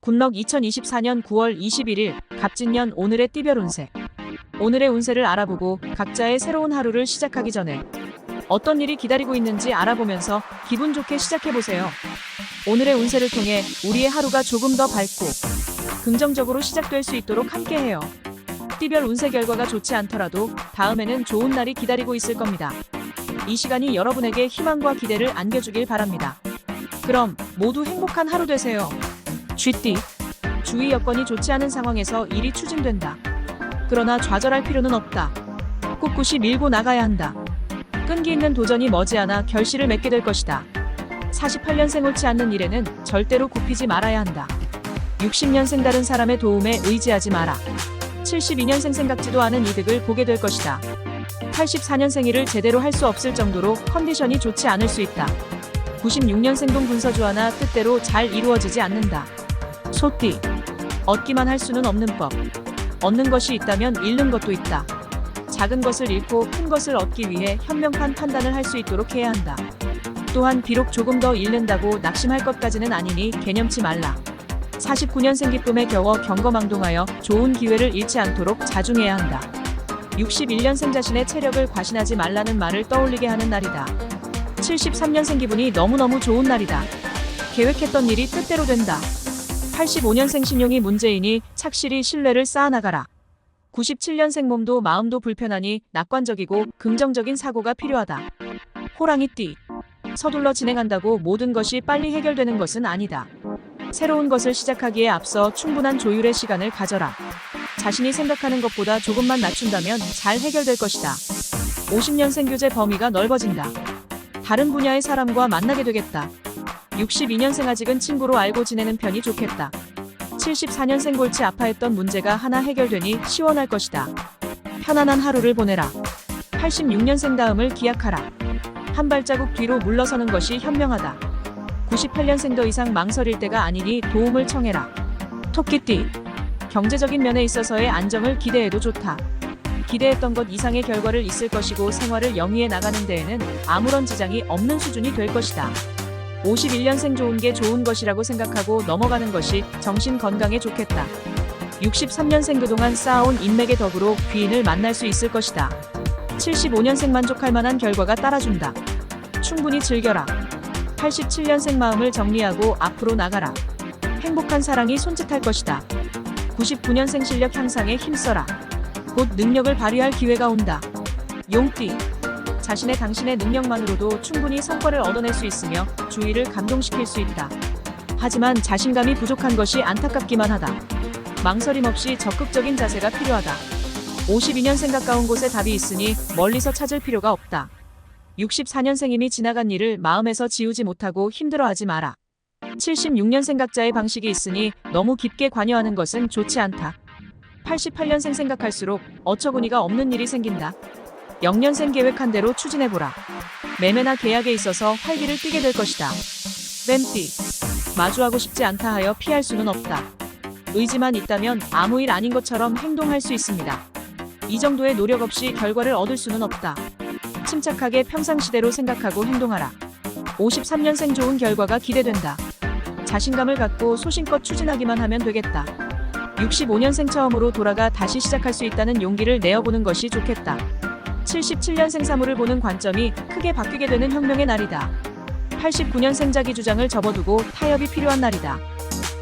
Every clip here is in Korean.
굿럭 2024년 9월 21일 갑진년 오늘의 띠별 운세. 오늘의 운세를 알아보고 각자의 새로운 하루를 시작하기 전에 어떤 일이 기다리고 있는지 알아보면서 기분 좋게 시작해보세요. 오늘의 운세를 통해 우리의 하루가 조금 더 밝고 긍정적으로 시작될 수 있도록 함께해요. 띠별 운세 결과가 좋지 않더라도 다음에는 좋은 날이 기다리고 있을 겁니다. 이 시간이 여러분에게 희망과 기대를 안겨주길 바랍니다. 그럼 모두 행복한 하루 되세요. 쥐띠. 주위 여건이 좋지 않은 상황에서 일이 추진된다. 그러나 좌절할 필요는 없다. 꿋꿋이 밀고 나가야 한다. 끈기 있는 도전이 머지않아 결실을 맺게 될 것이다. 48년생 옳지 않는 일에는 절대로 굽히지 말아야 한다. 60년생 다른 사람의 도움에 의지하지 마라. 72년생 생각지도 않은 이득을 보게 될 것이다. 84년생 일을 제대로 할 수 없을 정도로 컨디션이 좋지 않을 수 있다. 96년생 동분서주 하나 뜻대로 잘 이루어지지 않는다. 소띠. 얻기만 할 수는 없는 법. 얻는 것이 있다면 잃는 것도 있다. 작은 것을 잃고 큰 것을 얻기 위해 현명한 판단을 할 수 있도록 해야 한다. 또한 비록 조금 더 잃는다고 낙심할 것까지는 아니니 개념치 말라. 49년생 기쁨에 겨워 경거망동하여 좋은 기회를 잃지 않도록 자중해야 한다. 61년생 자신의 체력을 과신하지 말라는 말을 떠올리게 하는 날이다. 73년생 기분이 너무너무 좋은 날이다. 계획했던 일이 뜻대로 된다. 85년생 신용이 문제이니 착실히 신뢰를 쌓아나가라. 97년생 몸도 마음도 불편하니 낙관적이고 긍정적인 사고가 필요하다. 호랑이띠. 서둘러 진행한다고 모든 것이 빨리 해결되는 것은 아니다. 새로운 것을 시작하기에 앞서 충분한 조율의 시간을 가져라. 자신이 생각하는 것보다 조금만 낮춘다면 잘 해결될 것이다. 50년생 교제 범위가 넓어진다. 다른 분야의 사람과 만나게 되겠다. 62년생 아직은 친구로 알고 지내는 편이 좋겠다. 74년생 골치 아파했던 문제가 하나 해결되니 시원할 것이다. 편안한 하루를 보내라. 86년생 다음을 기약하라. 한 발자국 뒤로 물러서는 것이 현명하다. 98년생 더 이상 망설일 때가 아니니 도움을 청해라. 토끼띠. 경제적인 면에 있어서의 안정을 기대해도 좋다. 기대했던 것 이상의 결과를 있을 것이고 생활을 영위해 나가는 데에는 아무런 지장이 없는 수준이 될 것이다. 51년생 좋은 게 좋은 것이라고 생각하고 넘어가는 것이 정신 건강에 좋겠다. 63년생 그동안 쌓아온 인맥의 덕으로 귀인을 만날 수 있을 것이다. 75년생 만족할 만한 결과가 따라준다. 충분히 즐겨라. 87년생 마음을 정리하고 앞으로 나가라. 행복한 사랑이 손짓할 것이다. 99년생 실력 향상에 힘써라. 곧 능력을 발휘할 기회가 온다. 용띠. 자신의 당신의 능력만으로도 충분히 성과를 얻어낼 수 있으며 주위를 감동시킬 수 있다. 하지만 자신감이 부족한 것이 안타깝기만 하다. 망설임 없이 적극적인 자세가 필요하다. 52년생 가까운 곳에 답이 있으니 멀리서 찾을 필요가 없다. 64년생 이미 지나간 일을 마음에서 지우지 못하고 힘들어하지 마라. 76년생 각자의 방식이 있으니 너무 깊게 관여하는 것은 좋지 않다. 88년생 생각할수록 어처구니가 없는 일이 생긴다. 0년생 계획한 대로 추진해보라. 매매나 계약에 있어서 활기를 띠게 될 것이다. 뱀띠. 마주하고 싶지 않다 하여 피할 수는 없다. 의지만 있다면 아무 일 아닌 것처럼 행동할 수 있습니다. 이 정도의 노력 없이 결과를 얻을 수는 없다. 침착하게 평상시대로 생각하고 행동하라. 53년생 좋은 결과가 기대된다. 자신감을 갖고 소신껏 추진하기만 하면 되겠다. 65년생 처음으로 돌아가 다시 시작할 수 있다는 용기를 내어보는 것이 좋겠다. 77년생 사물을 보는 관점이 크게 바뀌게 되는 혁명의 날이다. 89년생 자기 주장을 접어두고 타협이 필요한 날이다.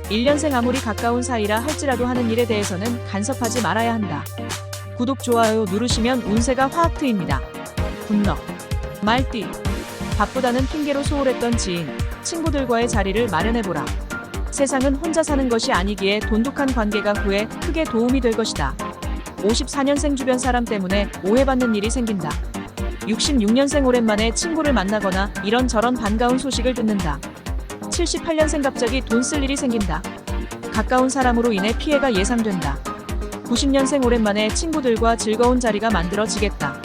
1년생 아무리 가까운 사이라 할지라도 하는 일에 대해서는 간섭하지 말아야 한다. 구독, 좋아요 누르시면 운세가 화학 트입니다. 굿럭. 말띠. 바쁘다는 핑계로 소홀했던 지인, 친구들과의 자리를 마련해보라. 세상은 혼자 사는 것이 아니기에 돈독한 관계가 후에 크게 도움이 될 것이다. 54년생 주변 사람 때문에 오해받는 일이 생긴다. 66년생 오랜만에 친구를 만나거나 이런저런 반가운 소식을 듣는다. 78년생 갑자기 돈 쓸 일이 생긴다. 가까운 사람으로 인해 피해가 예상된다. 90년생 오랜만에 친구들과 즐거운 자리가 만들어지겠다.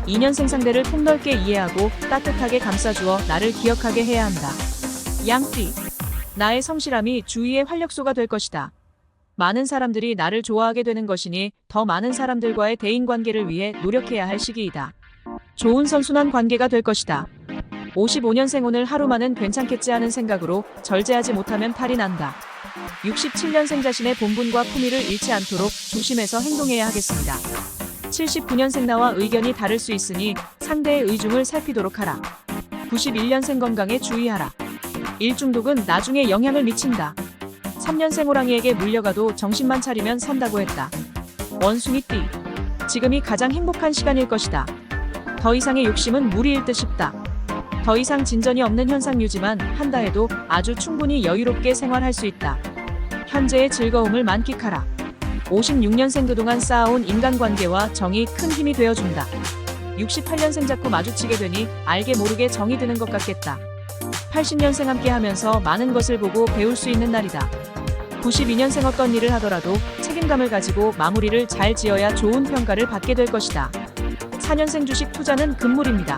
2년생 상대를 폭넓게 이해하고 따뜻하게 감싸주어 나를 기억하게 해야 한다. 양띠. 나의 성실함이 주위의 활력소가 될 것이다. 많은 사람들이 나를 좋아하게 되는 것이니 더 많은 사람들과의 대인관계를 위해 노력해야 할 시기이다. 좋은 선순환 관계가 될 것이다. 55년생 오늘 하루만은 괜찮겠지 하는 생각으로 절제하지 못하면 탈이 난다. 67년생 자신의 본분과 품위를 잃지 않도록 조심해서 행동해야 하겠습니다. 79년생 나와 의견이 다를 수 있으니 상대의 의중을 살피도록 하라. 91년생 건강에 주의하라. 일 중독은 나중에 영향을 미친다. 3년생 호랑이에게 물려가도 정신만 차리면 산다고 했다. 원숭이 띠. 지금이 가장 행복한 시간일 것이다. 더 이상의 욕심은 무리일 듯 싶다. 더 이상 진전이 없는 현상 유지만 한다 해도 아주 충분히 여유롭게 생활할 수 있다. 현재의 즐거움을 만끽하라. 56년생 그동안 쌓아온 인간관계와 정이 큰 힘이 되어준다. 68년생 자꾸 마주치게 되니 알게 모르게 정이 드는 것 같겠다. 80년생 함께하면서 많은 것을 보고 배울 수 있는 날이다. 92년생 어떤 일을 하더라도 책임감을 가지고 마무리를 잘 지어야 좋은 평가를 받게 될 것이다. 4년생 주식 투자는 금물입니다.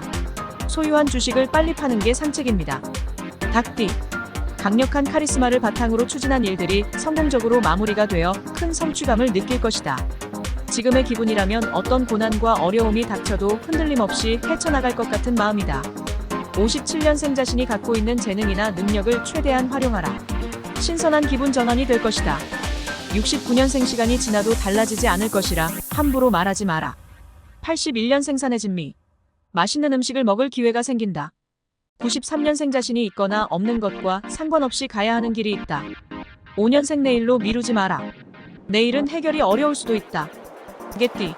소유한 주식을 빨리 파는 게 상책입니다. 닭띠. 강력한 카리스마를 바탕으로 추진한 일들이 성공적으로 마무리가 되어 큰 성취감을 느낄 것이다. 지금의 기분이라면 어떤 고난과 어려움이 닥쳐도 흔들림 없이 헤쳐나갈 것 같은 마음이다. 57년생 자신이 갖고 있는 재능이나 능력을 최대한 활용하라. 신선한 기분 전환이 될 것이다. 69년생 시간이 지나도 달라지지 않을 것이라 함부로 말하지 마라. 81년생 산의 진미. 맛있는 음식을 먹을 기회가 생긴다. 93년생 자신이 있거나 없는 것과 상관없이 가야 하는 길이 있다. 5년생 내일로 미루지 마라. 내일은 해결이 어려울 수도 있다. 개띠.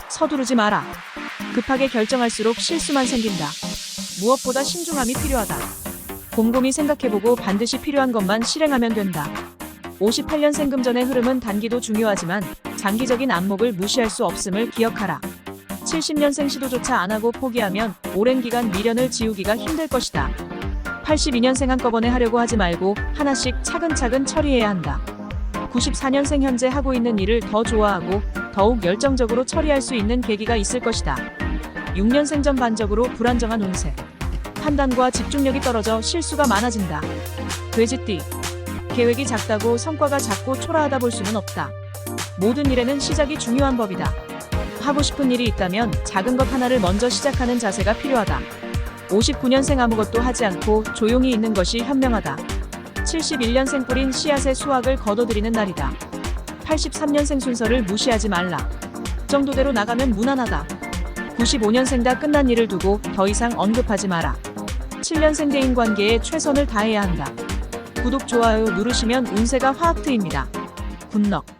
서두르지 마라. 급하게 결정할수록 실수만 생긴다. 무엇보다 신중함이 필요하다. 곰곰이 생각해보고 반드시 필요한 것만 실행하면 된다. 58년생 금전의 흐름은 단기도 중요하지만 장기적인 안목을 무시할 수 없음을 기억하라. 70년생 시도조차 안하고 포기하면 오랜 기간 미련을 지우기가 힘들 것이다. 82년생 한꺼번에 하려고 하지 말고 하나씩 차근차근 처리해야 한다. 94년생 현재 하고 있는 일을 더 좋아하고 더욱 열정적으로 처리할 수 있는 계기가 있을 것이다. 6년생 전반적으로 불안정한 운세. 판단과 집중력이 떨어져 실수가 많아진다. 돼지띠. 계획이 작다고 성과가 작고 초라하다 볼 수는 없다. 모든 일에는 시작이 중요한 법이다. 하고 싶은 일이 있다면 작은 것 하나를 먼저 시작하는 자세가 필요하다. 59년생 아무것도 하지 않고 조용히 있는 것이 현명하다. 71년생 뿌린 씨앗의 수확을 거둬들이는 날이다. 83년생 순서를 무시하지 말라. 정도대로 나가면 무난하다. 95년생 다 끝난 일을 두고 더 이상 언급하지 마라. 7년생 대인관계에 최선을 다해야 한다. 구독, 좋아요 누르시면 운세가 화학 트입니다. 굿럭.